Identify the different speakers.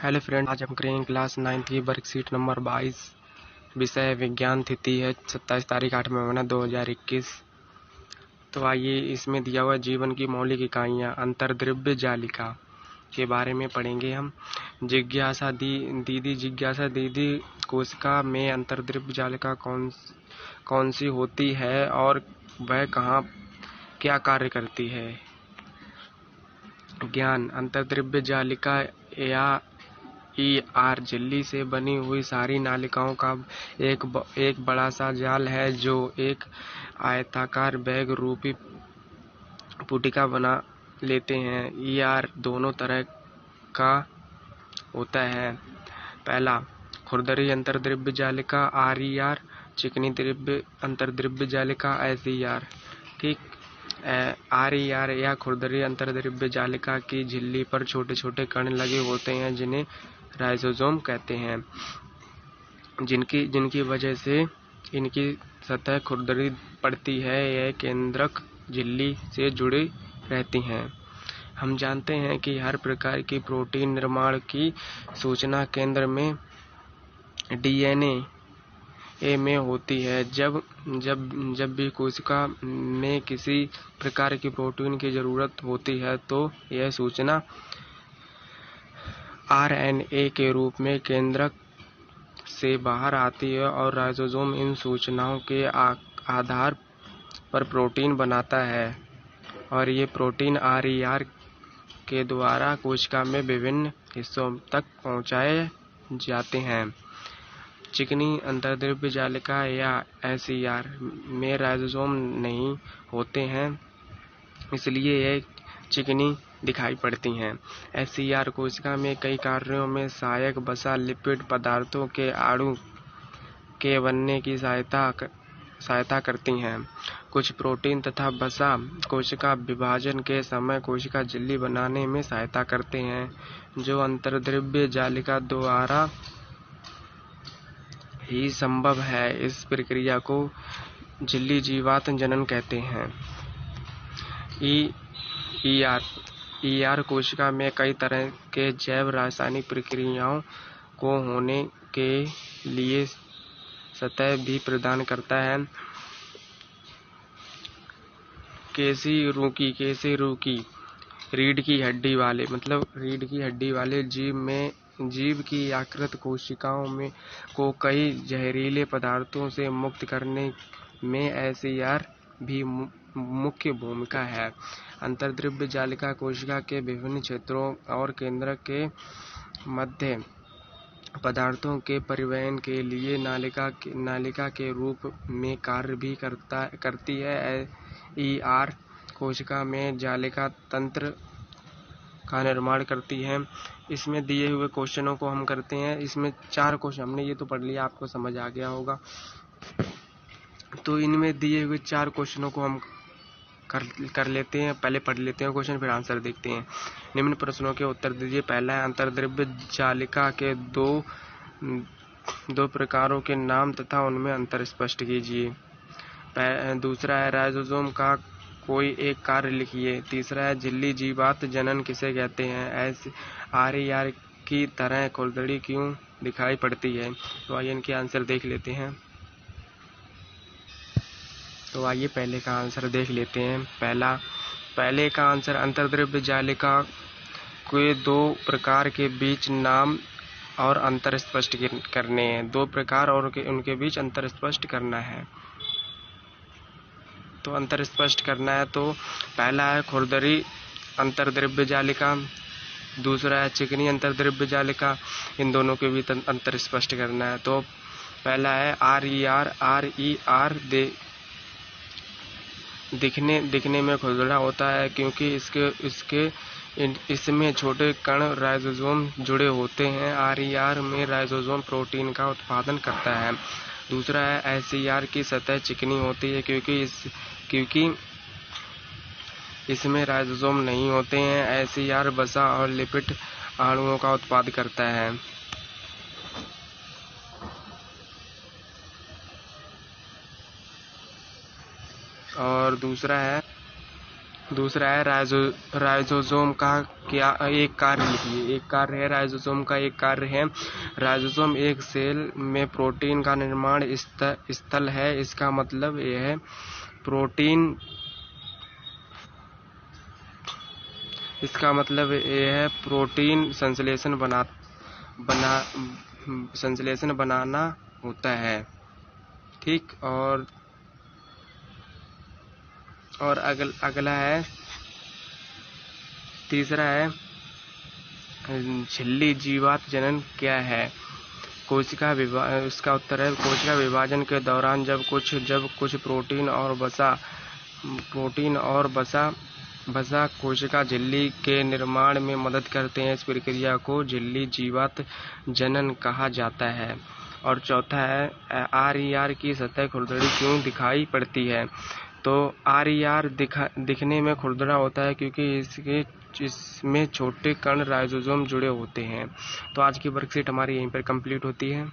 Speaker 1: Hello friend, आज हम करेंगे क्लास 9 की वर्कशीट नंबर 22। विषय विज्ञान। तिथि है 27 तारीख 8वां महीना 2021। तो आइए, इसमें दिया हुआ जीवन की मौलिक इकाइयाँ अंतर्द्रव्य जालिका के बारे में पढ़ेंगे हम। जिज्ञासा दीदी कोशिका में अंतर्द्रव्य जालिका कौन सी होती है और वह कहाँ क्या कार्य करती है। ज्ञान। अंतर्द्रव्य जालिका या ER झिल्ली से बनी हुई सारी नालिकाओं का एक बड़ा सा जाल है जो एक आयताकार बैग रूपी पुटिका बना लेते हैं। ER दोनों तरह का होता है। पहला, खुरदरी अंतर्द्रव्य जालिका RER, चिकनी द्रव्य अंतर्द्रव्य जालिका SER। ठीक। RER या खुरदरी अंतर्द्रव्य जालिका की झिल्ली पर छोटे छोटे कण लगे होते हैं जिन्हें राइजोसोम कहते हैं, जिनकी वजह से इनकी सतह खुरदरी पड़ती है। यह केंद्रक झिल्ली से जुड़ी रहती हैं। हम जानते हैं कि हर प्रकार की प्रोटीन निर्माण की सूचना केंद्र में DNA में होती है। जब भी कोशिका में किसी प्रकार की प्रोटीन की जरूरत होती है तो यह सूचना RNA के रूप में केंद्रक से बाहर आती है और राइजोसोम इन सूचनाओं के आधार पर प्रोटीन बनाता है और ये प्रोटीन RER के द्वारा कोशिका में विभिन्न हिस्सों तक पहुंचाए जाते हैं। चिकनी अंतर्द्रव्य जालिका या SER में राइजोसोम नहीं होते हैं, इसलिए यह चिकनी दिखाई पड़ती हैं। SER कोशिका में कई कार्यों में सहायक वसा लिपिड पदार्थों के अणु के बनने की सहायता करती हैं। कुछ प्रोटीन तथा वसा कोशिका विभाजन के समय कोशिका झिल्ली बनाने में सहायता करते हैं, जो अंतर्द्रव्य जालिका द्वारा ही संभव है। इस प्रक्रिया को झिल्ली जीवात्म जनन कहते हैं। ER कोशिका में कई तरह के जैव रासायनिक प्रक्रियाओं को होने के लिए सतह भी प्रदान करता है। केसी-रूकी रीढ़ की हड्डी वाले जीव की यकृत कोशिकाओं को कई जहरीले पदार्थों से मुक्त करने में SER भी मुख्य भूमिका है। अंतर्द्रव्य जालिका कोशिका के विभिन्न क्षेत्रों और केंद्रक के मध्य पदार्थों के परिवहन के लिए नालिका के रूप में कार्य भी करती है। ER कोशिका में जालिका तंत्र का निर्माण करती है। इसमें दिए हुए क्वेश्चनों को हम करते हैं। इसमें 4 क्वेश्चन हमने ये तो पढ़ लिया, आपको समझ आ गया होगा। तो इनमें दिए हुए 4 क्वेश्चनों को हम कर लेते हैं। पहले पढ़ लेते हैं क्वेश्चन, फिर आंसर देखते हैं। निम्न प्रश्नों के उत्तर दीजिए। पहला है, अंतर्द्रव्य जालिका के दो प्रकारों के नाम तथा उनमें अंतर स्पष्ट कीजिए। दूसरा है, राइजोसोम का कोई एक कार्य लिखिए। तीसरा है, झिल्ली जीवात्म जनन किसे कहते हैं। RER की तरह खुरदरी क्यों दिखाई पड़ती है। तो आइए इनके आंसर देख लेते हैं। तो आइए पहले का आंसर देख लेते हैं। पहले का आंसर, अंतर्द्रव्य जालिका के 2 प्रकार के बीच नाम और अंतर स्पष्ट करने हैं। 2 प्रकार और उनके बीच अंतर स्पष्ट करना है। तो अंतर स्पष्ट करना है तो पहला है खुरदरी अंतर्द्रव्य जालिका, दूसरा है चिकनी अंतर्द्रव्य जालिका। इन दोनों के बीच अंतर स्पष्ट करना है। तो पहला है RER दिखने में खुरदरा होता है क्योंकि इसमें छोटे कण राइजोसोम जुड़े होते हैं। RER में राइजोसोम प्रोटीन का उत्पादन करता है। दूसरा है, SER की सतह चिकनी होती है क्योंकि इसमें राइजोसोम नहीं होते हैं। SER वसा और लिपिड अणुओं का उत्पादन करता है। और दूसरा है, दूसरा है राइजोसोम का क्या एक कार्य लिखिए। एक कार्य है राइजोसोम का, एक कार्य है राइजोसोम एक सेल में प्रोटीन का निर्माण स्थल है। इसका मतलब यह है प्रोटीन संश्लेषण बनाना होता है। ठीक। और अगला है, तीसरा है झिल्ली जीवात जनन क्या है। इसका उत्तर है कोशिका विभाजन के दौरान जब कुछ प्रोटीन और वसा कोशिका झिल्ली के निर्माण में मदद करते हैं। इस प्रक्रिया को झिल्ली जीवात जनन कहा जाता है। और चौथा है RER की सतह खुरदरी क्यों दिखाई पड़ती है। तो RER दिखने में खुरदरा होता है क्योंकि इसमें छोटे कण राइजोसोम जुड़े होते हैं। तो आज की वर्कशीट हमारी यहीं पर कंप्लीट होती है।